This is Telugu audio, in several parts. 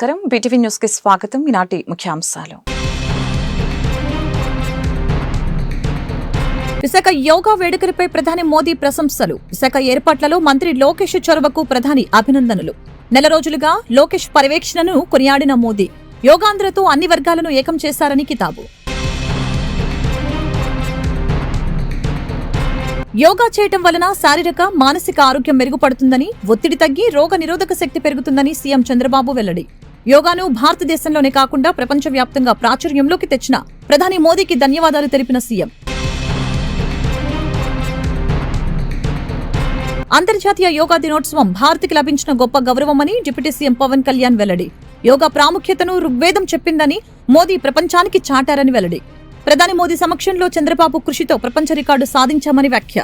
నమస్కారం. బీటీవీ న్యూస్ కి స్వాగతం. ఈనాటి ముఖ్యాంశాలు. విశాఖ యోగా వేడుకలపై ప్రధాని మోదీ ప్రశంసలు. విశాఖ ఏర్పాట్లలో మంత్రి లోకేష్ చొరవకు ప్రధాని అభినందనలు. నెల రోజులుగా లోకేష్ పర్యవేక్షణను కొనియాడిన మోదీ యోగాంధ్రతో అన్ని వర్గాలను ఏకం చేశారని కితాబు. యోగా చేయటం వలన శారీరక మానసిక ఆరోగ్యం మెరుగుపడుతుందని, ఒత్తిడి తగ్గి రోగ నిరోధక శక్తి పెరుగుతుందని సీఎం చంద్రబాబు వెల్లడి. యోగాను భారతదేశంలోనే కాకుండా ప్రపంచవ్యాప్తంగా ప్రాచుర్యంలోకి తెచ్చిన ప్రధాని మోదీకి ధన్యవాదాలు తెలిపిన సీఎం. అంతర్జాతీయ యోగా దినోత్సవం భారత్కి లభించిన గొప్ప గౌరవమని డిప్యూటీ సీఎం పవన్ కళ్యాణ్ వెల్లడి. యోగా ప్రాముఖ్యతను ఋగ్వేదం చెప్పిందని మోదీ ప్రపంచానికి చాటారని వెల్లడి. ప్రధాని మోదీ సమక్షంలో చంద్రబాబు కృషితో ప్రపంచ రికార్డు సాధించామని వ్యాఖ్య.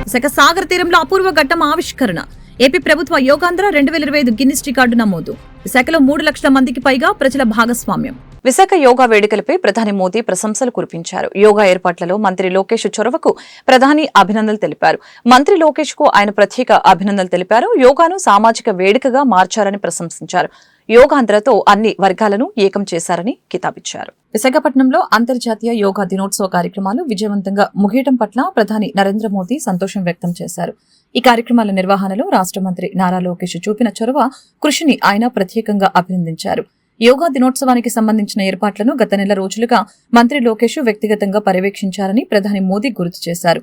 విశాఖ సాగర్ తీరంలో అపూర్వ ఘట్టం ఆవిష్కరణ. ఏపీ ప్రభుత్వ యోగాంధ్ర 2025 గిన్నిస్ రికార్డు నమోదు. విశాఖలో 3 లక్షల మందికి పైగా ప్రజల భాగస్వామ్యం. విశాఖ యోగా వేడుకలపై ప్రధాని మోదీ ప్రశంసలు కురిపించారు. యోగా ఏర్పాట్లలో మంత్రి లోకేష్ చొరవకు ప్రధాని అభినందనలు తెలిపారు. మంత్రి లోకేష్ కు ఆయన ప్రత్యేక అభినందనలు తెలిపారు. యోగాను సామాజిక వేడుకగా మార్చారని ప్రశంసించారు. యోగాంధ్రతో అన్ని వర్గాలను ఏకం చేశారని కితాబిచ్చారు. విశాఖపట్నంలో అంతర్జాతీయ యోగా దినోత్సవ కార్యక్రమాలు విజయవంతంగా ముగియటం పట్ల ప్రధాని నరేంద్ర మోదీ సంతోషం వ్యక్తం చేశారు. ఈ కార్యక్రమాల నిర్వహణలో రాష్ట్ర మంత్రి నారా లోకేష్ చూపిన చొరవ, కృషిని ఆయన ప్రత్యేకంగా అభినందించారు. యోగా దినోత్సవానికి సంబంధించిన ఏర్పాట్లను గత నెల రోజులుగా మంత్రి లోకేష్ వ్యక్తిగతంగా పర్యవేక్షించారని ప్రధాని మోదీ గుర్తు చేశారు.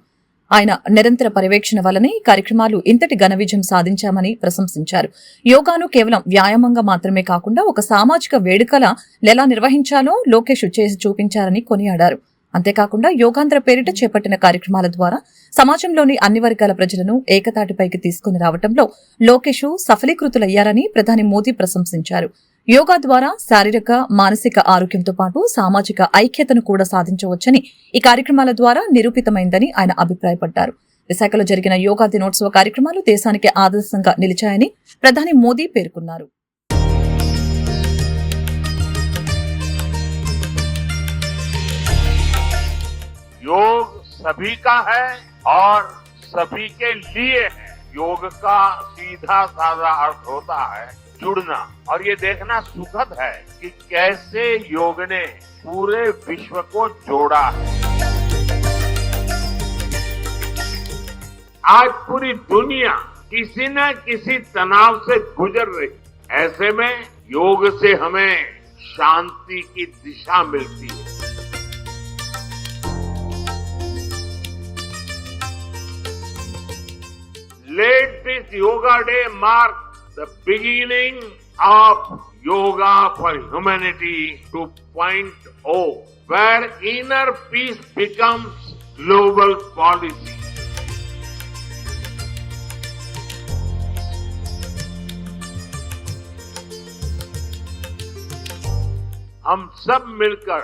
ఆయన నిరంతర పర్యవేక్షణ వల్లనే ఈ కార్యక్రమాలు ఇంతటి ఘన విజయం సాధించామని ప్రశంసించారు. యోగాను కేవలం వ్యాయామంగా మాత్రమే కాకుండా ఒక సామాజిక వేడుకలా ఎలా నిర్వహించాలో లోకేష్ చేసి చూపించారని కొనియాడారు. అంతేకాకుండా యోగాంధ్ర పేరిట చేపట్టిన కార్యక్రమాల ద్వారా సమాజంలోని అన్ని వర్గాల ప్రజలను ఏకతాటిపైకి తీసుకుని రావడంలో లోకేష్ సఫలీకృతులయ్యారని ప్రధాని మోదీ ప్రశంసించారు. యోగా ద్వారా శారీరక మానసిక ఆరోగ్యంతో పాటు సామాజిక ఐక్యతను కూడా సాధించవచ్చని ఈ కార్యక్రమాల ద్వారా నిరూపితమైందని ఆయన అభిప్రాయపడ్డారు. విశాఖలో జరిగిన యోగా దినోత్సవ కార్యక్రమాలు దేశానికి ఆదర్శంగా నిలిచాయని ప్రధాని మోదీ పేర్కొన్నారు. योग सभी का है और सभी के लिए है. योग का सीधा साधा अर्थ होता है जुड़ना, और ये देखना सुखद है कि कैसे योग ने पूरे विश्व को जोड़ा है. आज पूरी दुनिया किसी न किसी तनाव से गुजर रही. ऐसे में योग से हमें शांति की दिशा मिलती है. Let this Yoga Day mark the beginning of Yoga for Humanity 2.0, where inner peace becomes global policy. हम सब मिलकर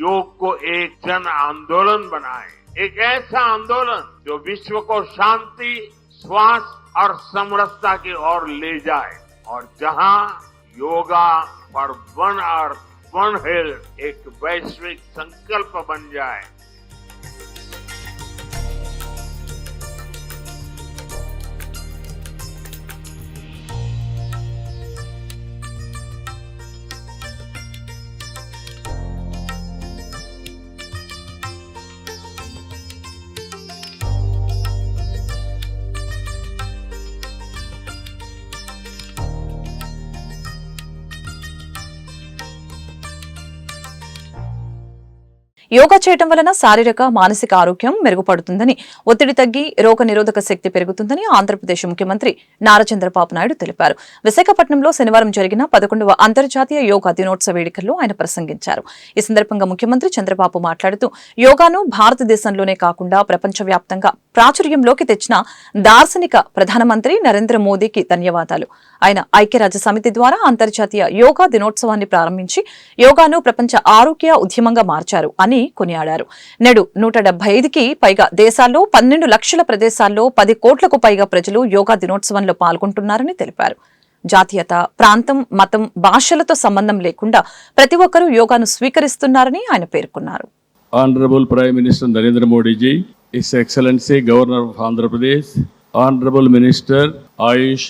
योग को एक जन आंदोलन बनाएं, एक ऐसा आंदोलन जो विश्व को शांति, स्वास्थ्य और समरसता की ओर ले जाए, और जहां yoga for one earth one health एक वैश्विक संकल्प बन जाए. యోగా చేయటం వలన శారీరక మానసిక ఆరోగ్యం మెరుగుపడుతుందని, ఒత్తిడి తగ్గి రోగ నిరోధక శక్తి పెరుగుతుందని ఆంధ్రప్రదేశ్ ముఖ్యమంత్రి నారా చంద్రబాబు నాయుడు తెలిపారు. విశాఖపట్నంలో శనివారం జరిగిన 11వ అంతర్జాతీయ యోగా దినోత్సవ వేడుకల్లో ఆయన ప్రసంగించారు. ఈ సందర్భంగా ముఖ్యమంత్రి చంద్రబాబు మాట్లాడుతూ యోగాను భారతదేశంలోనే కాకుండా ప్రపంచవ్యాప్తంగా ప్రాచుర్యంలోకి తెచ్చిన దార్శనిక ప్రధానమంత్రి నరేంద్ర మోదీకి ధన్యవాదాలు. ఆయన ఐక్యరాజ్య సమితి ద్వారా అంతర్జాతీయ యోగా దినోత్సవాన్ని ప్రారంభించి యోగాను ప్రపంచ ఆరోగ్య ఉద్యమంగా మార్చారు అని కొనియాడారు. నేడు 175కి పైగా దేశాల్లో 12 లక్షల ప్రదేశాల్లో 10 కోట్లకు పైగా ప్రజలు యోగా దినోత్సవంలో పాల్గొంటున్నారని తెలిపారు. జాతీయత, ప్రాంతం, మతం, భాషలతో సంబంధం లేకుండా ప్రతి ఒక్కరూ యోగాను స్వీకరిస్తున్నారని ఆయన పేర్కొన్నారు. Honorable Prime Minister Narendra Modi ji, His Excellency Governor of Andhra Pradesh, Honorable Minister Ayush,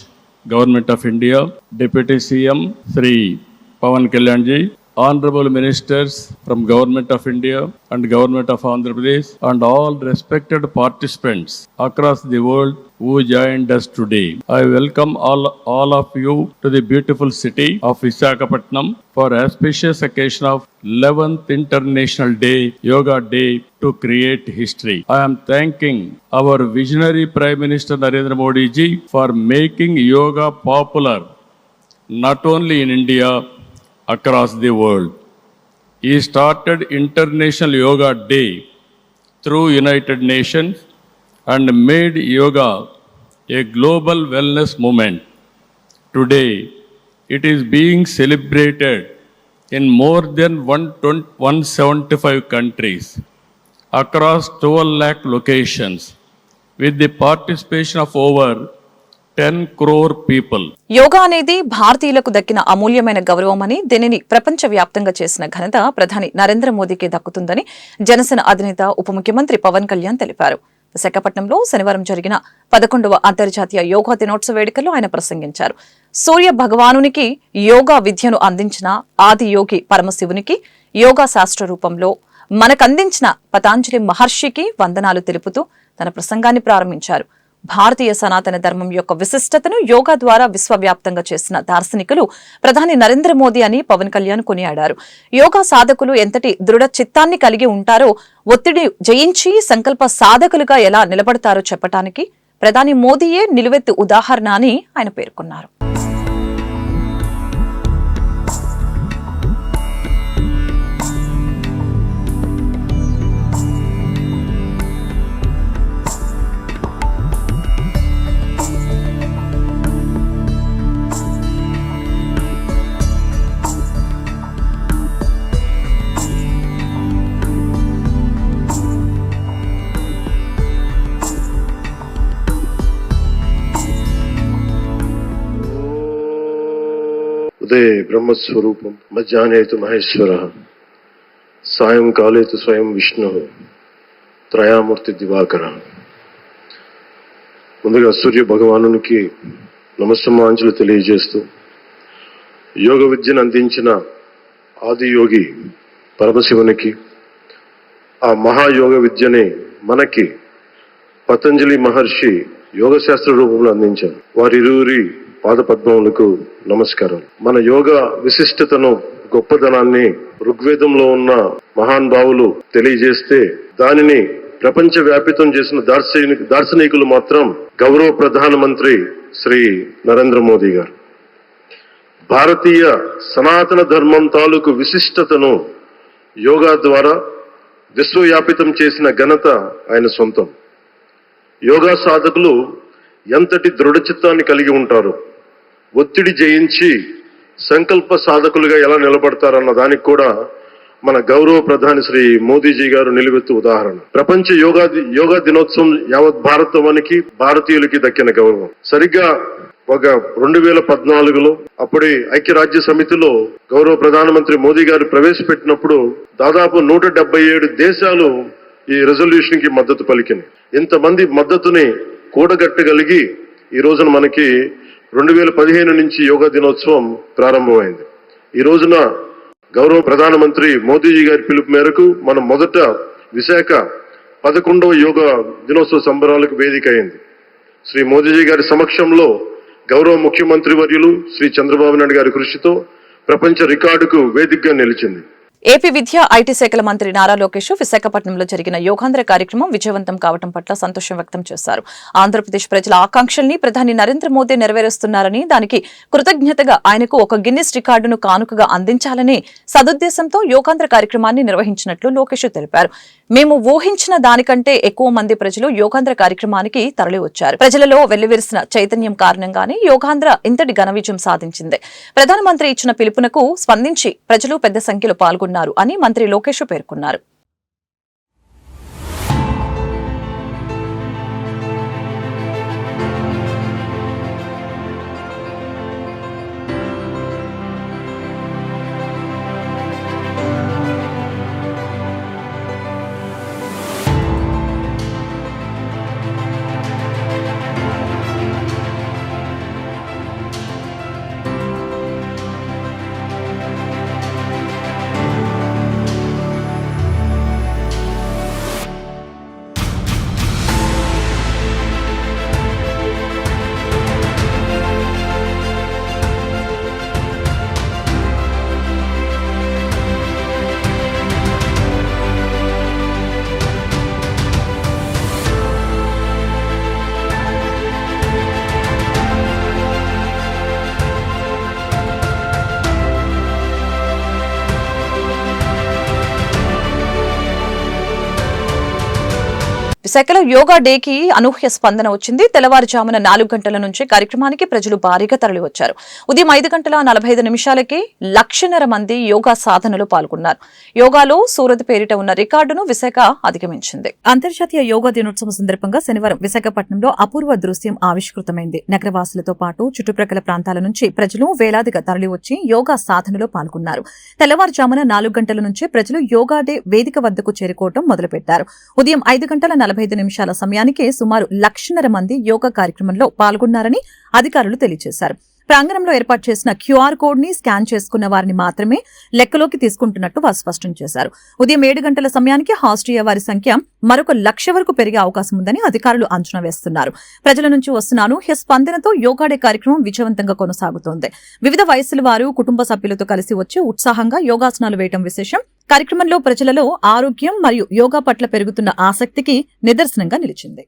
Government of India, Deputy CM Sri Pavan Kalyan ji, Honorable Ministers from Government of India and Government of Andhra Pradesh, and all respected participants across the world who joined us today. I welcome all of you to the beautiful city of Visakhapatnam for auspicious occasion of 11th International Day, Yoga Day, to create history. I am thanking our visionary Prime Minister Narendra Modi ji for making yoga popular not only in India, across the world. He started International Yoga Day through United Nations and made yoga a global wellness movement. Today, it is being celebrated in more than 175 countries across 12 lakh locations with the participation of over 10 crore people. Yoga అనేది భారతీయులకు దక్కిన అమూల్యమైన గౌరవమని, దీనిని ప్రపంచవ్యాప్తంగా చేసిన ఘనత ప్రధాని నరేంద్ర మోదీకే దక్కుతుందని జనసేన అధినేత ఉప ముఖ్యమంత్రి పవన్ కళ్యాణ్ తెలిపారు. విశాఖపట్నంలో శనివారం జరిగిన 11వ అంతర్జాతీయ యోగా దినోత్సవ వేడుకల్లో ఆయన ప్రసంగించారు. సూర్య భగవానునికి యోగా విద్యను అందించిన ఆది యోగి పరమశివునికి యోగా శాస్త్ర రూపంలో మనకందించిన పతాంజలి మహర్షికి వందనాలు తెలుపుతూ తన ప్రసంగాన్ని ప్రారంభించారు. భారతీయ సనాతన ధర్మం యొక్క విశిష్టతను యోగా ద్వారా విశ్వవ్యాప్తంగా చేసిన దార్శనికులు ప్రధాని నరేంద్ర మోదీ అని పవన్ కళ్యాణ్ కొనియాడారు. యోగా సాధకులు ఎంతటి దృఢ చిత్తాన్ని కలిగి ఉంటారో, ఒత్తిడి జయించి సంకల్ప సాధకులుగా ఎలా నిలబడతారో చెప్పటానికి ప్రధాని మోదీయే నిలువెత్తు ఉదాహరణ అని ఆయన పేర్కొన్నారు. ఉదయ బ్రహ్మస్వరూపం మధ్యాహ్నేతు మహేశ్వర సాయంకాలేతు స్వయం విష్ణు త్రయామూర్తి దివాకర. ముందుగా సూర్య భగవానునికి నమస్సమాంజలు తెలియజేస్తూ, యోగ విద్యను అందించిన ఆది యోగి పరమశివునికి, ఆ మహాయోగ విద్యని మనకి పతంజలి మహర్షి యోగశాస్త్ర రూపంలో అందించారు. వారిరువురి పాదపద్మములకు నమస్కారం. మన యోగా విశిష్టతను, గొప్పదనాన్ని ఋగ్వేదంలో ఉన్న మహాన్ భావులు తెలియజేస్తే దానిని ప్రపంచ వ్యాపితం చేసిన దార్శనికులు మాత్రం గౌరవ ప్రధానమంత్రి శ్రీ నరేంద్ర మోదీ గారు. భారతీయ సనాతన ధర్మం తాలూకు విశిష్టతను యోగా ద్వారా విశ్వవ్యాపితం చేసిన ఘనత ఆయన సొంతం. యోగా సాధకులు ఎంతటి దృఢ చిత్తాన్ని కలిగి ఉంటారు, ఒత్తిడి జయించి సంకల్ప సాధకులుగా ఎలా నిలబడతారన్న దానికి కూడా మన గౌరవ ప్రధాని శ్రీ మోదీజీ గారు నిలువెత్తు ఉదాహరణ. ప్రపంచ యోగా దినోత్సవం యావత్ భారతవానికి, భారతీయులకి దక్కిన గౌరవం. సరిగ్గా ఒక 2014లో అప్పుడే ఐక్యరాజ్య సమితిలో గౌరవ ప్రధానమంత్రి మోదీ గారు ప్రవేశపెట్టినప్పుడు దాదాపు 177 దేశాలు ఈ రెజల్యూషన్ కి మద్దతు పలికినాయి. ఇంతమంది మద్దతుని కూడగట్టగలిగి ఈ రోజున మనకి 2015 నుంచి యోగా దినోత్సవం ప్రారంభమైంది. ఈ రోజున గౌరవ ప్రధానమంత్రి మోదీజీ గారి పిలుపు మేరకు మనం మొదట విశాఖ 11వ యోగా దినోత్సవ సంబరాలకు వేదిక అయింది. శ్రీ మోదీజీ గారి సమక్షంలో గౌరవ ముఖ్యమంత్రి వర్యులు శ్రీ చంద్రబాబు నాయుడు గారి కృషితో ప్రపంచ రికార్డుకు వేదికగా నిలిచింది. ఏపీ విద్యా ఐటీ శాఖల మంత్రి నారా లోకేష్ విశాఖపట్నంలో జరిగిన యోగాంధ్ర కార్యక్రమం విజయవంతం కావడం పట్ల సంతోషం వ్యక్తం చేశారు. ఆంధ్రప్రదేశ్ ప్రజల ఆకాంక్షల్ని ప్రధాని నరేంద్ర మోదీ నెరవేరుస్తున్నారని, దానికి కృతజ్ఞతగా ఆయనకు ఒక గిన్నిస్ రికార్డును కానుకగా అందించాలని సదుద్దేశంతో యోగాంధ్ర కార్యక్రమాన్ని నిర్వహించినట్లు లోకేష్ తెలిపారు. మేము ఊహించిన దానికంటే ఎక్కువ మంది ప్రజలు యోగాంధ్ర కార్యక్రమానికి తరలివచ్చారు. ప్రజలలో వెల్లివిరిసిన చైతన్యం కారణంగానే యోగాంధ్ర ఇంతటి ఘన విజయం సాధించింది. ప్రధానమంత్రి ఇచ్చిన పిలుపునకు స్పందించి ప్రజలు పెద్ద సంఖ్యలో పాల్గొన్నారు అని మంత్రి లోకేష్ పేర్కొన్నారు. విశాఖలో యోగా డేకి అనూహ్య స్పందన వచ్చింది. తెల్లవారుజామున 4 గంటల నుంచి కార్యక్రమానికి ప్రజలు భారీగా తరలివచ్చారు. ఉదయం 5:45 1,00,000 మంది యోగా సాధనలో పాల్గొన్నారు. యోగాలో సూరత్ పేరిట ఉన్న రికార్డును విశాఖ అధిగమించింది. అంతర్జాతీయ యోగా దినోత్సవం సందర్భంగా శనివారం విశాఖపట్నంలో అపూర్వ దృశ్యం ఆవిష్కృతమైంది. నగరవాసులతో పాటు చుట్టుప్రక్కల ప్రాంతాల నుంచి ప్రజలు వేలాదిగా తరలివచ్చి యోగా సాధనలో పాల్గొన్నారు. తెల్లవారుజామున 4 గంటల నుంచి ప్రజలు యోగా డే వేదిక వద్దకు చేరుకోవడం మొదలుపెట్టారు. ఉదయం 5:45 సమయానికి సుమారు 1,00,000 మంది యోగా కార్యక్రమంలో పాల్గొన్నారని అధికారులు తెలియజేశారు. ప్రాంగణంలో ఏర్పాటు చేసిన క్యూఆర్ కోడ్ ని స్కాన్ చేసుకున్న వారిని మాత్రమే లెక్కలోకి తీసుకుంటున్నట్టు వారు స్పష్టం చేశారు. ఉదయం 7 గంటల సమయానికి హాజరయ్యే వారి సంఖ్య మరొక 1,00,000 వరకు పెరిగే అవకాశం ఉందని అధికారులు అంచనా వేస్తున్నారు. ప్రజల నుంచి వస్తున్న అనూహ్య స్పందనతో యోగా డే కార్యక్రమం విజయవంతంగా కొనసాగుతోంది. వివిధ వయసుల వారు కుటుంబ సభ్యులతో కలిసి వచ్చి ఉత్సాహంగా యోగాసనాలు వేయడం విశేషం. కార్యక్రమంలో ప్రజలలో ఆరోగ్యం మరియు యోగా పట్ల పెరుగుతున్న ఆసక్తికి నిదర్శనంగా నిలిచింది.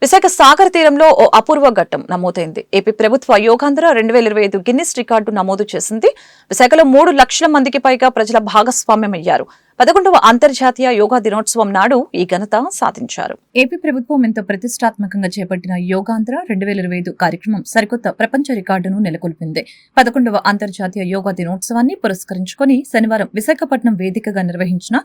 విశాఖ సాగర్ తీరంలో ఓ అపూర్వ ఘట్టం నమోదైంది. ఏపీ ప్రభుత్వ యోగాంధ్ర 2025 గిన్నిస్ రికార్డు నమోదు చేసింది. విశాఖలో 3 లక్షల మందికి పైగా ప్రజల భాగస్వామ్యమయ్యారు. 11వ అంతర్జాతీయ యోగా దినోత్సవం నాడు ఈ ఘనత సాధించారు. ఏపీ ప్రభుత్వం ఎంతో ప్రతిష్టాత్మకంగా చేపట్టిన యోగాంధ్ర 2025 కార్యక్రమం సరికొత్త ప్రపంచ రికార్డును నెలకొల్పింది. 11వ అంతర్జాతీయ యోగా దినోత్సవాన్ని పురస్కరించుకుని శనివారం విశాఖపట్నం వేదికగా నిర్వహించిన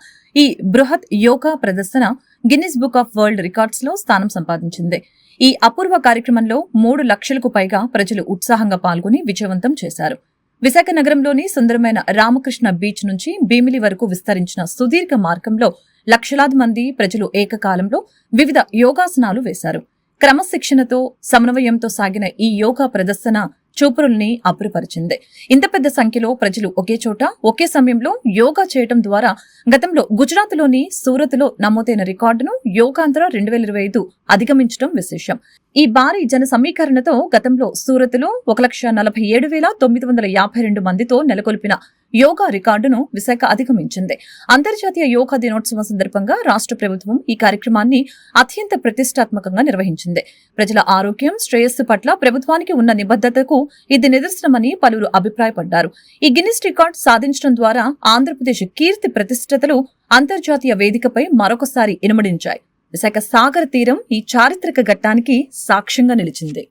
ఈ బృహత్ యోగా ప్రదర్శన Guinness book of world records లో స్థానం సంపాదించింది. ఈ అపూర్వ కార్యక్రమంలో 3 లక్షలకు పైగా ప్రజలు ఉత్సాహంగా పాల్గొని విజయవంతం చేశారు. విశాఖ నగరంలోని సుందరమైన రామకృష్ణ బీచ్ నుంచి భీమిలి వరకు విస్తరించిన సుదీర్ఘ మార్గంలో లక్షలాది మంది ప్రజలు ఏకకాలంలో వివిధ యోగాసనాలు వేశారు. క్రమశిక్షణతో సమన్వయంతో సాగిన ఈ యోగా ప్రదర్శన చూపురుల్ని అబ్బురపరిచింది. ఇంత పెద్ద సంఖ్యలో ప్రజలు ఒకే చోట ఒకే సమయంలో యోగా చేయడం ద్వారా గతంలో గుజరాత్లోని సూరత్లో నమోదైన రికార్డును యోగాంధ్ర 2025 అధిగమించడం విశేషం. ఈ భారీ జన సమీకరణతో గతంలో సూరత్లో 1,47,952 మందితో నెలకొల్పిన యోగా రికార్డును విశాఖ అధిగమించింది. అంతర్జాతీయ యోగా దినోత్సవం సందర్భంగా రాష్ట్ర ప్రభుత్వం ఈ కార్యక్రమాన్ని అత్యంత ప్రతిష్టాత్మకంగా నిర్వహించింది. ప్రజల ఆరోగ్యం, శ్రేయస్సు పట్ల ప్రభుత్వానికి ఉన్న నిబద్ధతకు ఇది నిదర్శనమని పలువురు అభిప్రాయపడ్డారు. ఈ గిన్నిస్ రికార్డు సాధించడం ద్వారా ఆంధ్రప్రదేశ్ కీర్తి ప్రతిష్టతలు అంతర్జాతీయ వేదికపై మరొకసారి ఇనుమడించాయి. విశాఖ సాగర్ తీరం ఈ చారిత్రక ఘట్టానికి సాక్ష్యంగా నిలిచింది.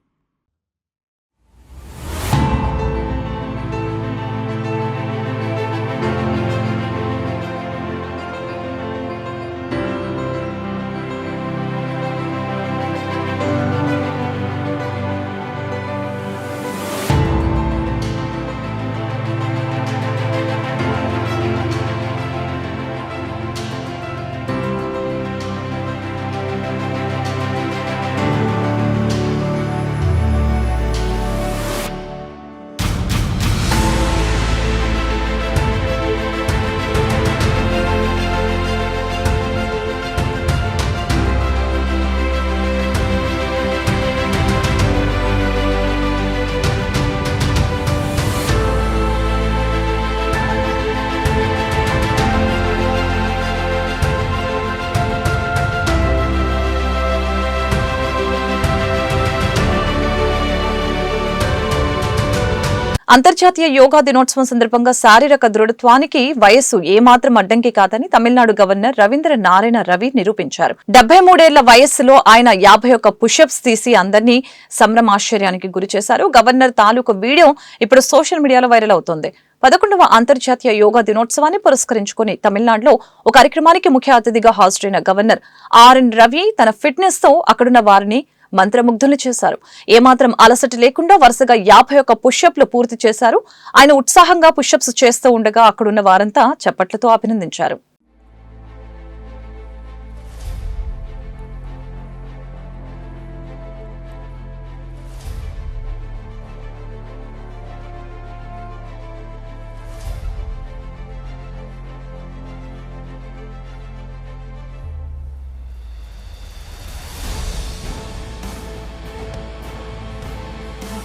అంతర్జాతీయ యోగా దినోత్సవం సందర్భంగా శారీరక దృఢత్వానికి వయస్సు ఏమాత్రం అడ్డంకి కాదని తమిళనాడు గవర్నర్ రవీంద్ర నారాయణ రవి నిరూపించారు. 73 ఏళ్ల వయస్సులో ఆయన 51 పుషప్స్ తీసి అందరినీ సంభ్రమాశ్చర్యానికి గురిచేశారు. గవర్నర్ తాలూకు వీడియో ఇప్పుడు సోషల్ మీడియాలో వైరల్ అవుతోంది. 11వ అంతర్జాతీయ యోగా దినోత్సవాన్ని పురస్కరించుకుని తమిళనాడులో ఒక కార్యక్రమానికి ముఖ్య అతిథిగా హాజరైన గవర్నర్ ఆర్ఎన్ రవి తన ఫిట్నెస్ తో అక్కడున్న వారిని మంత్రముగ్ధులు చేశారు. ఏమాత్రం అలసట లేకుండా వరుసగా 51 పుషప్లు పూర్తి చేశారు. ఆయన ఉత్సాహంగా పుషప్స్ చేస్తూ ఉండగా అక్కడున్న వారంతా చప్పట్లతో అభినందించారు.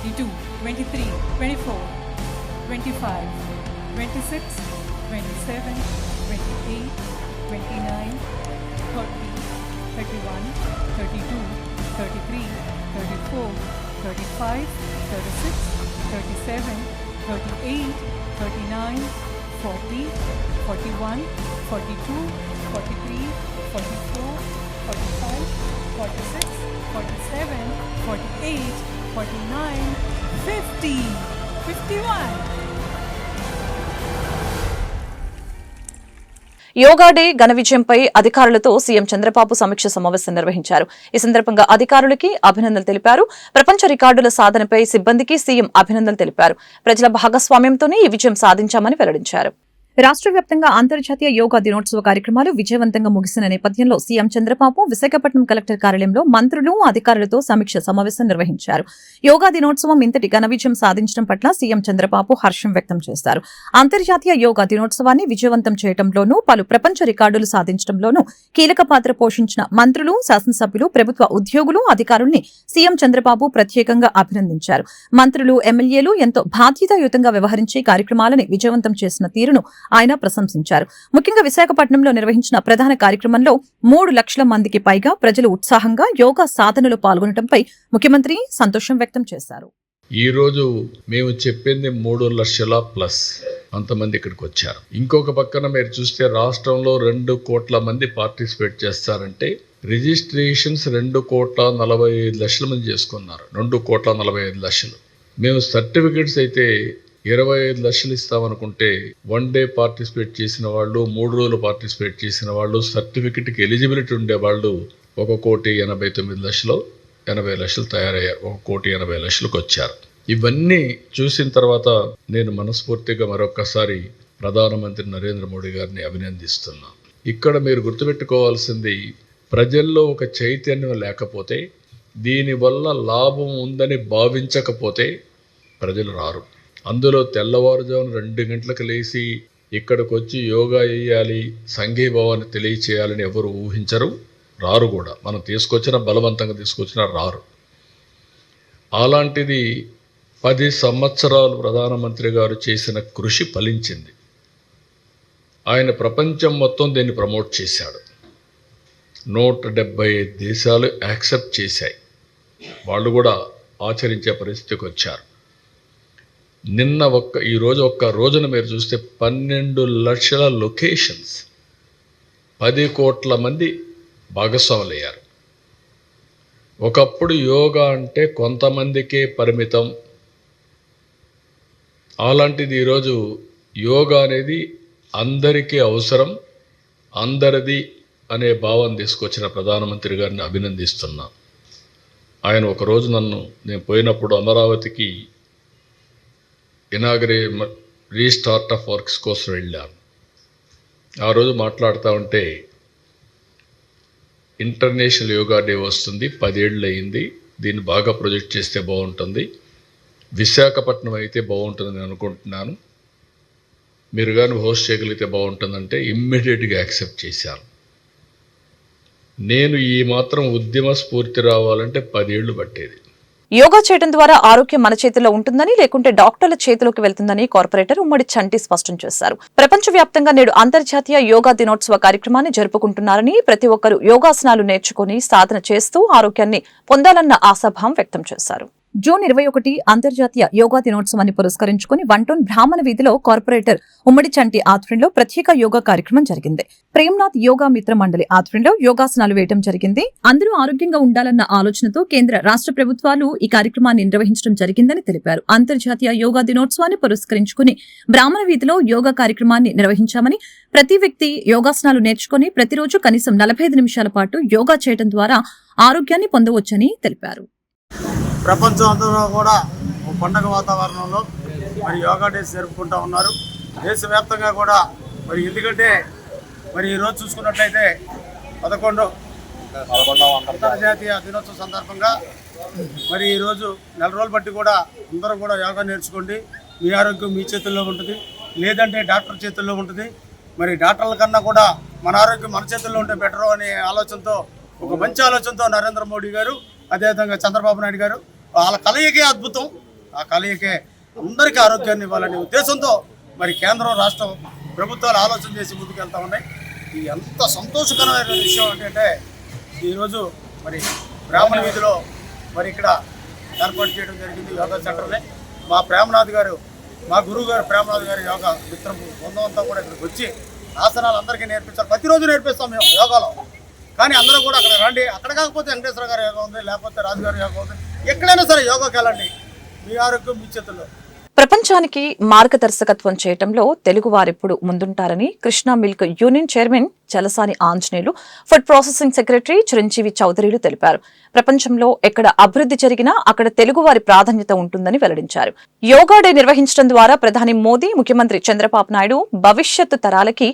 Twenty-two, 23, 24, 25, 26, 27, 28, 29, 30, 31, 32, 33, 34, 35, 36, 37, 38, 39, 40, 41, 42, 43, 44, 45, 46, 47, 48, 49, 50, 51. యోగా డే ఘన విజయంపై అధికారులతో సీఎం చంద్రబాబు సమీక్ష సమావేశం నిర్వహించారు. ఈ సందర్భంగా అధికారులకి అభినందనలు తెలిపారు. ప్రపంచ రికార్డుల సాధనపై సిబ్బందికి సీఎం అభినందనలు తెలిపారు. ప్రజల భాగస్వామ్యంతోనే ఈ విజయం సాధించామని వెల్లడించారు. రాష్ట్ర వ్యాప్తంగా అంతర్జాతీయ యోగా దినోత్సవ కార్యక్రమాలు విజయవంతంగా ముగిసిన నేపథ్యంలో సీఎం చంద్రబాబు విశాఖపట్నం కలెక్టర్ కార్యాలయంలో మంత్రులు, అధికారులతో సమీక్ష సమావేశం నిర్వహించారు. యోగా దినోత్సవం ఇంతటి ఘన విజయం సాధించడం పట్ల సీఎం చంద్రబాబు హర్షం వ్యక్తం చేశారు. అంతర్జాతీయ యోగా దినోత్సవాన్ని విజయవంతం చేయడంలోనూ పలు ప్రపంచ రికార్డులు సాధించడంలోనూ కీలక పాత్ర పోషించిన మంత్రులు, శాసనసభ్యులు, ప్రభుత్వ ఉద్యోగులు, అధికారుల్ని సీఎం చంద్రబాబు ప్రత్యేకంగా అభినందించారు. మంత్రులు, ఎమ్మెల్యేలు ఎంతో బాధ్యతాయుతంగా వ్యవహరించి కార్యక్రమాలని విజయవంతం చేసిన తీరును ఆయన ప్రశంసించారు. ముఖ్యంగా విశాఖపట్నంలో నిర్వహించిన ప్రధాన కార్యక్రమంలో 3 లక్షల మందికి పైగా ప్రజలు ఉత్సాహంగా యోగా సాధనలో పాల్గొనడంపై ముఖ్యమంత్రి సంతోషం వ్యక్తం చేశారు. ఈ రోజు మేము చెప్పింది 3 లక్షల ప్లస్ అంతమంది ఇక్కడికి వచ్చారు. ఇంకొక పక్కన మీరు చూస్తే రాష్ట్రంలో 2 కోట్ల మంది పార్టిసిపేట్ చేస్తారంటే రిజిస్ట్రేషన్స్ 2,45,00,000 మంది చేసుకున్నారు. 2,45,00,000. మేము సర్టిఫికెట్స్ అయితే 25 లక్షలు ఇస్తామనుకుంటే 1 డే పార్టిసిపేట్ చేసిన వాళ్ళు, 3 రోజులు పార్టిసిపేట్ చేసిన వాళ్ళు, సర్టిఫికెట్కి ఎలిజిబిలిటీ ఉండేవాళ్ళు 1,89,00,000, 80 లక్షలు తయారయ్యారు. 1,80,00,000కు వచ్చారు. ఇవన్నీ చూసిన తర్వాత నేను మనస్ఫూర్తిగా మరొక్కసారి ప్రధానమంత్రి నరేంద్ర మోడీ గారిని అభినందిస్తున్నాను. ఇక్కడ మీరు గుర్తుపెట్టుకోవాల్సింది, ప్రజల్లో ఒక చైతన్యం లేకపోతే, దీనివల్ల లాభం ఉందని భావించకపోతే ప్రజలు రారు. అందులో తెల్లవారుజామున 2 గంటలకు లేచి ఇక్కడికి వచ్చి యోగా చేయాలి, సంఘీభావాన్ని తెలియచేయాలని ఎవరు ఊహించరు, రారు కూడా. మనం బలవంతంగా తీసుకొచ్చినా రారు. అలాంటిది 10 సంవత్సరాలు ప్రధానమంత్రి గారు చేసిన కృషి ఫలించింది. ఆయన ప్రపంచం మొత్తం దీన్ని ప్రమోట్ చేశాడు. 175 దేశాలు యాక్సెప్ట్ చేశాయి. వాళ్ళు కూడా ఆచరించే పరిస్థితికి వచ్చారు. ఈరోజు ఒక్క రోజున మీరు చూస్తే 12 లక్షల లొకేషన్స్, 10 కోట్ల మంది భాగస్వాములయ్యారు. ఒకప్పుడు యోగా అంటే కొంతమందికే పరిమితం. అలాంటిది ఈరోజు యోగా అనేది అందరికీ అవసరం, అందరిది అనే భావం తీసుకొచ్చిన ప్రధానమంత్రి గారిని అభినందిస్తున్నా. ఆయన ఒకరోజు నేను పోయినప్పుడు అమరావతికి రీస్టార్ట్ ఆఫ్ వర్క్స్ కోసం వెళ్ళాను. ఆ రోజు మాట్లాడుతూ ఉంటే, ఇంటర్నేషనల్ యోగా డే వస్తుంది, 10 ఏళ్ళు అయింది, దీన్ని బాగా ప్రొజెక్ట్ చేస్తే బాగుంటుంది, విశాఖపట్నం అయితే బాగుంటుందని అనుకుంటున్నాను, మీరు కానీ హోస్ట్ చేయగలిగితే బాగుంటుందంటే ఇమ్మీడియట్గా యాక్సెప్ట్ చేశాను. నేను ఈ మాత్రం ఉద్యమ స్ఫూర్తి రావాలంటే 10 ఏళ్ళు పట్టేది. యోగా చేయడం ద్వారా ఆరోగ్యం మన చేతిలో ఉంటుందని, లేకుంటే డాక్టర్ల చేతిలోకి వెళ్తుందని కార్పొరేటర్ ఉమ్మడి చంటి స్పష్టం చేశారు. ప్రపంచవ్యాప్తంగా నేడు అంతర్జాతీయ యోగా దినోత్సవ కార్యక్రమాన్ని జరుపుకుంటున్నారని, ప్రతి ఒక్కరూ యోగాసనాలు నేర్చుకుని సాధన చేస్తూ ఆరోగ్యాన్ని పొందాలన్న ఆశాభావం వ్యక్తం చేశారు. జూన్ 21 అంతర్జాతీయ యోగా దినోత్సవాన్ని పురస్కరించుకుని 1 టౌన్ బ్రాహ్మణ వీధిలో కార్పొరేటర్ ఉమ్మడి చంటి ఆధ్వర్యంలో ప్రత్యేక యోగా కార్యక్రమం జరిగింది. ప్రేమ్నాథ్ యోగా మిత్ర మండలి ఆధ్వర్యంలో యోగాసనాలు వేయడం జరిగింది. అందరూ ఆరోగ్యంగా ఉండాలన్న ఆలోచనతో కేంద్ర రాష్ట్ర ప్రభుత్వాలు ఈ కార్యక్రమాన్ని నిర్వహించడం జరిగిందని తెలిపారు. అంతర్జాతీయ యోగా దినోత్సవాన్ని పురస్కరించుకుని బ్రాహ్మణ వీధిలో యోగా కార్యక్రమాన్ని నిర్వహించామని, ప్రతి వ్యక్తి యోగాసనాలు నేర్చుకుని ప్రతిరోజు కనీసం 45 నిమిషాల పాటు యోగా చేయడం ద్వారా ఆరోగ్యాన్ని పొందవచ్చని తెలిపారు. ప్రపంచం అంతా కూడా ఒక పండగ వాతావరణంలో మరి యోగా డేస్ జరుపుకుంటూ ఉన్నారు. దేశవ్యాప్తంగా కూడా మరి ఎందుకంటే మరి ఈరోజు చూసుకున్నట్లయితే 11వ అంతర్జాతీయ దినోత్సవం సందర్భంగా మరి ఈరోజు నెల రోజులు బట్టి కూడా అందరూ కూడా యోగా నేర్చుకోండి. మీ ఆరోగ్యం మీ చేతుల్లో ఉంటుంది, లేదంటే డాక్టర్ చేతుల్లో ఉంటుంది. మరి డాక్టర్ల కన్నా కూడా మన ఆరోగ్యం మన చేతుల్లో ఉంటే బెటరు అనే ఆలోచనతో, ఒక మంచి ఆలోచనతో నరేంద్ర మోడీ గారు, అదేవిధంగా చంద్రబాబు నాయుడు గారు, వాళ్ళ కలయికే అద్భుతం. ఆ కలయికే అందరికీ ఆరోగ్యాన్ని ఇవ్వాలనే ఉద్దేశంతో మరి కేంద్రం రాష్ట్రం ప్రభుత్వాలు ఆలోచన చేసి ముందుకెళ్తా ఉన్నాయి. ఇది ఎంత సంతోషకరమైన విషయం ఏంటంటే ఈరోజు మరి బ్రాహ్మణ వీధిలో మరి ఇక్కడ ఏర్పాటు చేయడం జరిగింది యోగా సెంటర్ని. మా ప్రేమనాథ్ గారు, మా గురువు గారు ప్రేమనాథ్ గారి యోగా మిత్రం బృందం అంతా కూడా ఇక్కడికి వచ్చి ఆసనాలు అందరికీ నేర్పించారు. ప్రతిరోజు నేర్పిస్తాం మేము యోగాలో. కానీ అందరూ కూడా అక్కడ రండి. అక్కడ కాకపోతే వెంకటేశ్వర గారి యోగా ఉంది, లేకపోతే రాజు గారి యోగా ఉంది. ఎక్కడైనా సరే యోగాకి వెళ్ళండి. మీ ఆరోగ్యం మీ చేతుల్లో. ప్రపంచానికి మార్గదర్శకత్వం చేయటంలో తెలుగు వారెప్పుడు ముందుంటారని Krishna milk union chairman Chalasani Anjaneyulu, food processing secretary Chiranjeevi చౌదరిలు తెలిపారు. ప్రపంచంలో ఎక్కడ అభివృద్ధి జరిగినా అక్కడ తెలుగు వారి ప్రాధాన్యత ఉంటుందని వెల్లడించారు. యోగా డే నిర్వహించడం ద్వారా ప్రధాని మోదీ, ముఖ్యమంత్రి చంద్రబాబు నాయుడు భవిష్యత్తు తరాలకి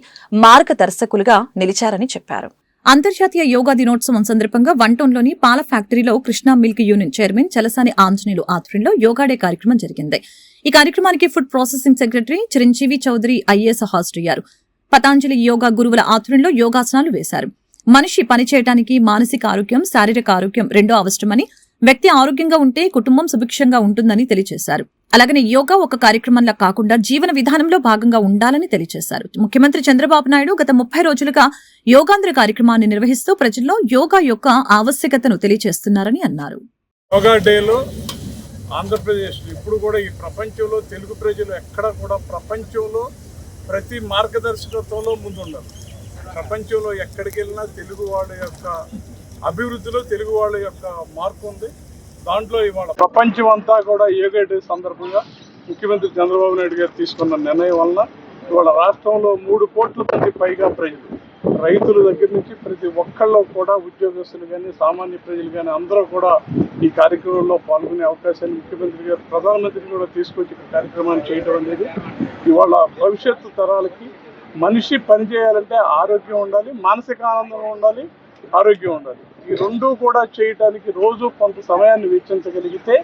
మార్గదర్శకులుగా నిలిచారని చెప్పారు. అంతర్జాతీయ యోగా దినోత్సవం సందర్భంగా 1 టౌన్లోని పాల ఫ్యాక్టరీలో Krishna milk union chairman Chalasani Anjaneyulu ఆధ్వర్యంలో యోగా డే కార్యక్రమం జరిగింది. ఈ కార్యక్రమానికి food processing secretary Chiranjeevi Chowdary IAS హాజరయ్యారు. పతాంజలి యోగా గురువుల ఆధ్వర్యంలో యోగాసనాలు వేశారు. మనిషి పనిచేయడానికి మానసిక ఆరోగ్యం, శారీరక ఆరోగ్యం రెండో అవసరమని, వ్యక్తి ఆరోగ్యంగా ఉంటే కుటుంబం సుభిక్షంగా ఉంటుందని తెలియజేశారు. అలాగనే యోగా ఒక కార్యక్రమంలా కాకుండా జీవన విధానంలో భాగంగా ఉండాలని తెలియజేశారు. ముఖ్యమంత్రి చంద్రబాబు నాయుడు గత 30 రోజులుగా యోగాంధ్ర కార్యక్రమాన్ని నిర్వహిస్తూ ప్రజల్లో యోగా యొక్క ఆవశ్యకతను తెలియజేస్తున్నారని అన్నారు. యోగా డేలో ఆంధ్రప్రదేశ్ ఇప్పుడు కూడా ఈ ప్రపంచంలో తెలుగు ప్రజలు ఎక్కడ కూడా ప్రపంచంలో ప్రతి మార్గదర్శకత్వంలో ముందున్నారు. ప్రపంచంలో ఎక్కడికి వెళ్ళినా తెలుగు వాళ్ళ యొక్క అభివృద్ధిలో తెలుగు వాళ్ళ యొక్క మార్పు ఉంది. దాంట్లో ఇవాళ ప్రపంచం అంతా కూడా యోగా డే సందర్భంగా ముఖ్యమంత్రి చంద్రబాబు నాయుడు గారు తీసుకున్న నిర్ణయం వలన ఇవాళ రాష్ట్రంలో 3 కోట్ల మంది పైగా ప్రజలు, రైతుల దగ్గర నుంచి ప్రతి ఒక్కళ్ళు కూడా, ఉద్యోగస్తులు కానీ సామాన్య ప్రజలు కానీ అందరూ కూడా ఈ కార్యక్రమంలో పాల్గొనే అవకాశాన్ని ముఖ్యమంత్రి గారు, ప్రధానమంత్రి కూడా తీసుకొచ్చి ఈ కార్యక్రమాన్ని చేయడం అనేది ఇవాళ భవిష్యత్తు తరాలకి మనిషి పనిచేయాలంటే ఆరోగ్యం ఉండాలి, మానసిక ఆనందం ఉండాలి, ఆరోగ్యం ఉండాలి. ఈ రెండూ కూడా చేయటానికి రోజు కొంత సమయాన్ని వెచ్చించగలిగితే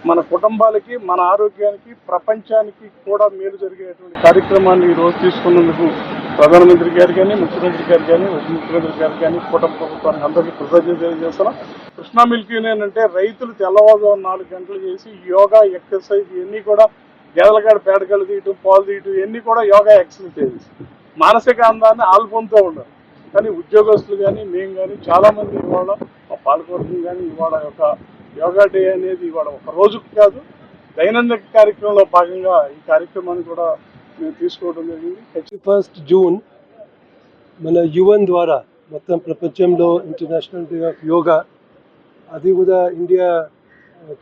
మన కుటుంబాలకి, మన ఆరోగ్యానికి, ప్రపంచానికి కూడా మేలు జరిగేటువంటి కార్యక్రమాన్ని ఈ రోజు తీసుకున్నందుకు ప్రధానమంత్రి గారు కానీ, ముఖ్యమంత్రి గారు కానీ, ఉప ముఖ్యమంత్రి గారు కానీ, కుటుంబ ప్రభుత్వానికి అందరికీ కృతజ్ఞతలు తెలియజేస్తున్నాం. కృష్ణా మిల్క్ యూనియన్ అంటే రైతులు తెల్లవారుజామున 4 గంటలు చేసి యోగా, ఎక్సర్సైజ్ ఇవన్నీ కూడా గేదలకాడ పేడకలు తీయటం, పాలు తీయటం ఇవన్నీ కూడా యోగా ఎక్సర్సైజ్. మానసిక ఆనందాన్ని ఆల్పొందుతూ ఉన్నారు. కానీ ఉద్యోగస్తులు కానీ, మేము కానీ చాలామంది ఇవాళ మా పాలకవర్గం కానీ ఇవాళ యొక్క యోగా డే అనేది ఇవాళ ఒక రోజుకు కాదు, దైనందిక కార్యక్రమంలో భాగంగా ఈ కార్యక్రమాన్ని కూడా మేము తీసుకోవడం జరిగింది. 31 జూన్ మన యువన్ ద్వారా మొత్తం ప్రపంచంలో ఇంటర్నేషనల్ డే ఆఫ్ యోగా, అది కూడా ఇండియా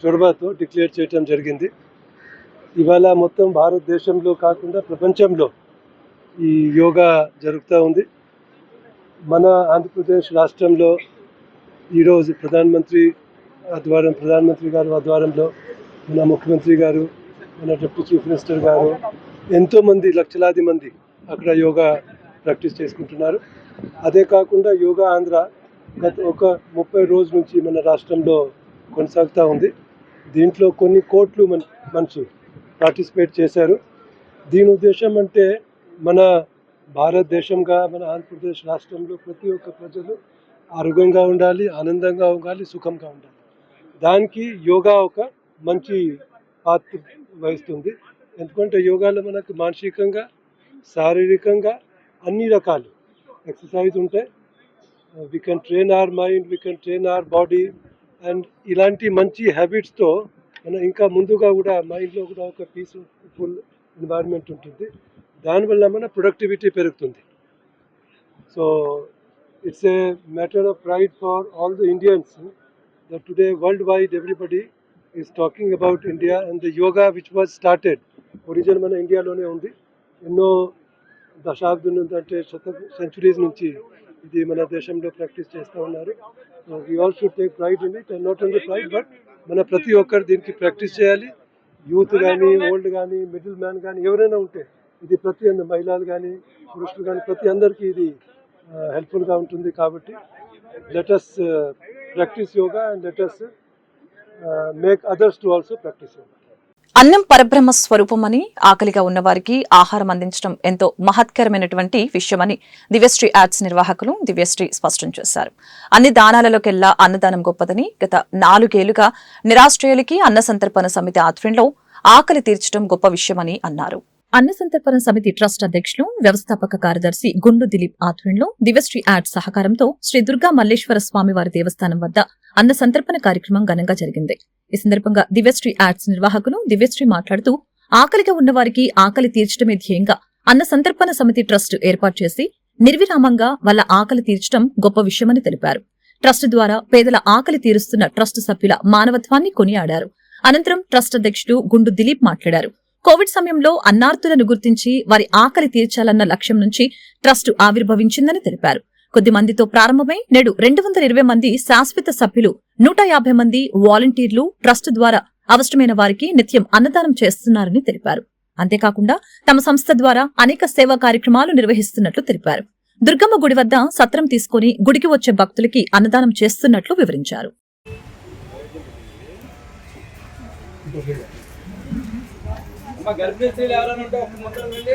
చొరవతో డిక్లేర్ చేయడం జరిగింది. ఇవాళ మొత్తం భారతదేశంలో కాకుండా ప్రపంచంలో ఈ యోగా జరుగుతూ ఉంది. మన ఆంధ్రప్రదేశ్ రాష్ట్రంలో ఈరోజు ప్రధానమంత్రి గారు ఆధ్వర్యంలో మన ముఖ్యమంత్రి గారు, మన డిప్యూటీ చీఫ్ మినిస్టర్ గారు, ఎంతోమంది లక్షలాది మంది అక్కడ యోగా ప్రాక్టీస్ చేసుకుంటున్నారు. అదే కాకుండా యోగా ఆంధ్ర గత ఒక 30 రోజుల నుంచి మన రాష్ట్రంలో కొనసాగుతూ ఉంది. దీంట్లో కొన్ని కోట్లు మనుషులు పార్టిసిపేట్ చేశారు. దీని ఉద్దేశం అంటే మన భారతదేశంగా, మన ఆంధ్రప్రదేశ్ రాష్ట్రంలో ప్రతి ఒక్క ప్రజలు ఆరోగ్యంగా ఉండాలి, ఆనందంగా ఉండాలి, సుఖంగా ఉండాలి. దానికి యోగా ఒక మంచి పాత్ర వహిస్తుంది. ఎందుకంటే యోగాలో మనకు మానసికంగా, శారీరకంగా అన్ని రకాలు ఎక్సర్సైజ్ ఉంటాయి. We can train our mind, we can train our body. And ఇలాంటి మంచి హ్యాబిట్స్తో మన ఇంకా ముందుగా కూడా మైండ్లో కూడా ఒక పీస్ఫుల్ ఎన్వైరన్మెంట్ ఉంటుంది. దానివల్ల మన ప్రొడక్టివిటీ పెరుగుతుంది. So it's a matter of pride for all the Indians that today worldwide everybody is talking about India and the yoga which was started origin మన ఇండియాలోనే ఉంది. ఎన్నో దశాబ్దం నుంచి అంటే సెంచురీస్ నుంచి ఇది మన దేశంలో ప్రాక్టీస్ చేస్తూ ఉన్నారు. We all should take pride in it and not only pride but మన ప్రతి ఒక్కరు దీనికి ప్రాక్టీస్ చేయాలి. యూత్ కానీ ఓల్డ్ కానీ మిడిల్ మ్యాన్ కానీ ఎవరైనా ఉంటే ఇది ప్రతి మహిళలు కానీ పురుషులు కానీ ప్రతి అందరికీ ఇది హెల్ప్ఫుల్గా ఉంటుంది. కాబట్టి let us practice yoga and let us make others to also practice yoga. అన్నం పరబ్రహ్మ స్వరూపమని ఆకలిగా ఉన్నవారికి ఆహారం అందించడం ఎంతో మహత్కరమైనటువంటి విషయమని దివ్యశ్రీ ఆర్ట్స్ నిర్వాహకులు దివ్యశ్రీ స్పష్టం చేశారు. అన్ని దానాలలోకెల్లా అన్నదానం గొప్పదని గత 4 ఏళ్లుగా నిరాశ్రయులకి అన్న సంతర్పణ సమితి ఆధ్వర్యంలో ఆకలి తీర్చడం గొప్ప విషయమని అన్నారు. అన్న సంతర్పణ సమితి ట్రస్ట్ అధ్యక్షులు వ్యవస్థాపక కార్యదర్శి గుండు దిలీప్ ఆధ్వర్యంలో దివ్యశ్రీ ఆర్ట్స్ సహకారంతో శ్రీ దుర్గా మల్లేశ్వర స్వామివారి దేవస్థానం వద్ద అన్న సంతర్పణ కార్యక్రమం ఘనంగా జరిగింది. ఈ సందర్భంగా దివ్యశ్రీ ఆర్ట్స్ నిర్వాహకులు దివ్యశ్రీ మాట్లాడుతూ ఆకలిగా ఉన్నవారికి ఆకలి తీర్చడమే ధ్యేయంగా అన్న సంతర్పణ సమితి ట్రస్ట్ ఏర్పాటు చేసి నిర్విరామంగా వాళ్ళ ఆకలి తీర్చడం గొప్ప విషయమని తెలిపారు. ట్రస్ట్ ద్వారా పేదల ఆకలి తీరుస్తున్న ట్రస్ట్ సభ్యుల మానవత్వాన్ని కొనియాడారు. అనంతరం ట్రస్ట్ అధ్యక్షుడు గుండు దిలీప్ మాట్లాడారు. కోవిడ్ సమయంలో అన్నార్తులను గుర్తించి వారి ఆకలి తీర్చాలన్న లక్ష్యం నుంచి ట్రస్ట్ ఆవిర్భవించిందని తెలిపారు. కొద్ది మందితో ప్రారంభమై నేడు 220 మంది శాశ్వత సభ్యులు, 150 మంది వాలంటీర్లు ట్రస్ట్ ద్వారా అవసరమైన వారికి నిత్యం అన్నదానం చేస్తున్నారని తెలిపారు. అంతేకాకుండా తమ సంస్థ ద్వారా అనేక సేవా కార్యక్రమాలు నిర్వహిస్తున్నట్లు తెలిపారు. దుర్గమ్మ గుడి వద్ద సత్రం తీసుకుని గుడికి వచ్చే భక్తులకి అన్నదానం చేస్తున్నట్లు వివరించారు. గర్భిణీ స్త్రీలు ఎవరైనా ఉంటే ఒక ముందర వెళ్ళి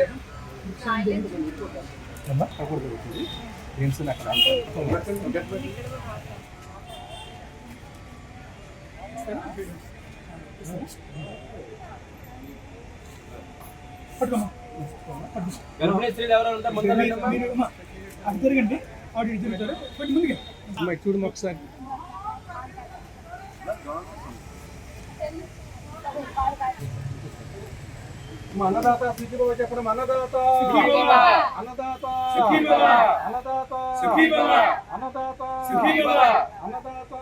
గర్భిణీ స్త్రీలు ఎవరైనా ఉంటే ముందర జరగండి. చూడము ఒకసారి. అన్నదాత స్థితిలో చెప్పడం అన్నదాత అన్నదాత అన్నదాత అన్నదాత అన్నదాత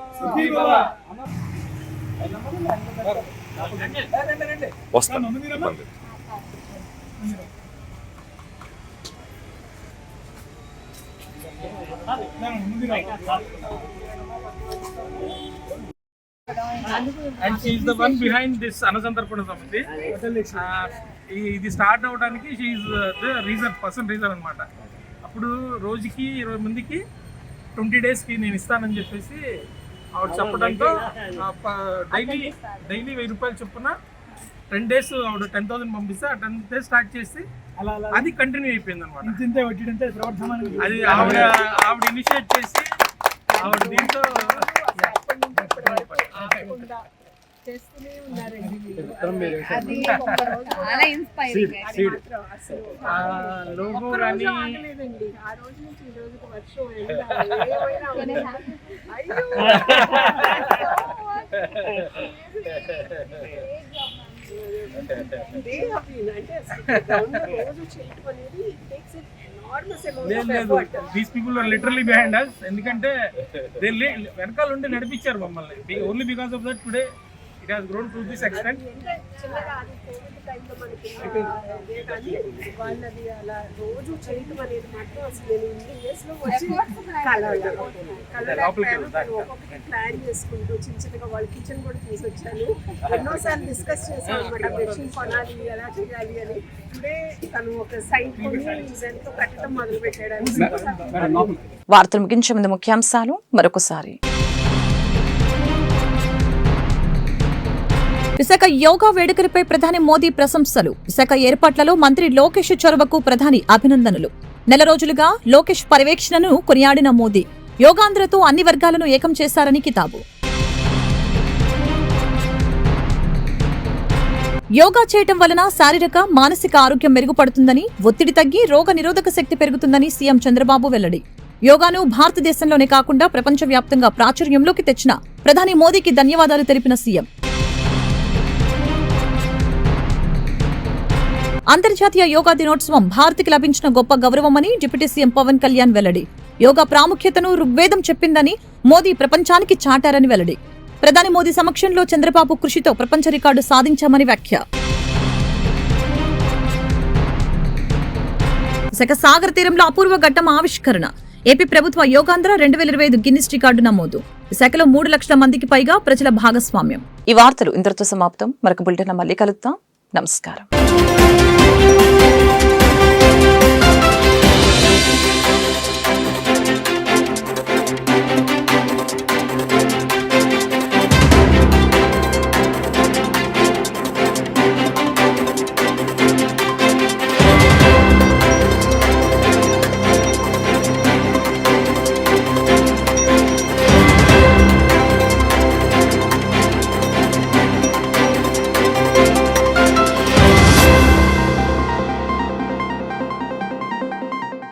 And she is the one behind this Anasantarpana Samiti. ఇది స్టార్ట్ అవడానికి she is the person reason అనమాట. అప్పుడు రోజుకి 20 మందికి 20 డేస్కి నేను ఇస్తానని చెప్పేసి ఆవిడ చెప్పడంతో డైలీ 1000 రూపాయలు చొప్పున 10 డేస్ ఆవిడ 10,000 పంపిస్తే ఆ 10 డేస్ స్టార్ట్ చేసి అది కంటిన్యూ అయిపోయింది అనమాట. అది ఆవిడ ఇనిషియేట్ చేసి ఆవిడ దీంతో చేస్తూనే ఉన్నారండి. లోగో కానీ ఆగలేదండి. ఆ రోజు నుంచి ఈ రోజుకి వర్షం రోజు చేయటం అనేది these people are literally behind us. ఎందుకంటే వెనకాల ఉండి నడిపించారు మమ్మల్ని. Only because of that today it has grown to this extent. వాళ్ళది అలా రోజు చేయటం అనేది మాత్రం అసలు నేను ఇన్ని ఇయర్స్లో వచ్చి ఒక్కొక్కటి ప్లాన్ చేసుకుంటూ చిన్నగా వాళ్ళ కిచెన్ కూడా తీసుకొచ్చాను. ఎన్నోసార్లు డిస్కస్ చేసాం అనమాట, మెషిన్ కొనాలి ఎలా చేయాలి అని. టుడే తను ఒక సైట్ కొని ఇదంతా కట్టడం మొదలు పెట్టాడు. వార్తలు ముగించే ముందు ముఖ్యాంశాలు మరొకసారి. విశాఖ యోగా వేడుకలపై ప్రధాని మోదీ ప్రశంసలు. విశాఖ ఏర్పాట్లలో మంత్రి లోకేష్ చొరవకు ప్రధాని అభినందనలు. నెల రోజులుగా లోకేష్ పర్యవేక్షణను కొనియాడిన మోదీ యోగాంధ్రతో అన్ని వర్గాలను ఏకం చేశారని కితాబు. యోగా చేయటం వలన శారీరక మానసిక ఆరోగ్యం మెరుగుపడుతుందని, ఒత్తిడి తగ్గి రోగ నిరోధక శక్తి పెరుగుతుందని సీఎం చంద్రబాబు వెల్లడి. యోగాను భారతదేశంలోనే కాకుండా ప్రపంచవ్యాప్తంగా ప్రాచుర్యంలోకి తెచ్చిన ప్రధాని మోదీకి ధన్యవాదాలు తెలిపిన సీఎం. అంతర్జాతీయ యోగా దినోత్సవం భారత్కి లభించిన గొప్ప గౌరవమని డిప్యూటీ సీఎం పవన్ కళ్యాణ్ వెల్లడి. యోగా ప్రాముఖ్యతను ఋగ్వేదం చెప్పిందని మోదీ ప్రపంచానికి చాటారని వెల్లడి. ప్రధాని మోదీ సమక్షంలో చంద్రబాబు కృషితో ప్రపంచ రికార్డు సాధించామని వ్యాఖ్య. సాగర్ తీరంలో అపూర్వ ఘట్టం ఆవిష్కరణ. ఏపీ ప్రభుత్వ యోగాంధ్ర 2025 గిన్నిస్ రికార్డు నమోదు. శాఖలో 3 లక్షల మందికి పైగా ప్రజల భాగస్వామ్యం. ఈ వార్తలు ఇంతటితో సమాప్తం. మరొక బులెటిన్ మళ్ళీ కలుద్దాం. నమస్కారం.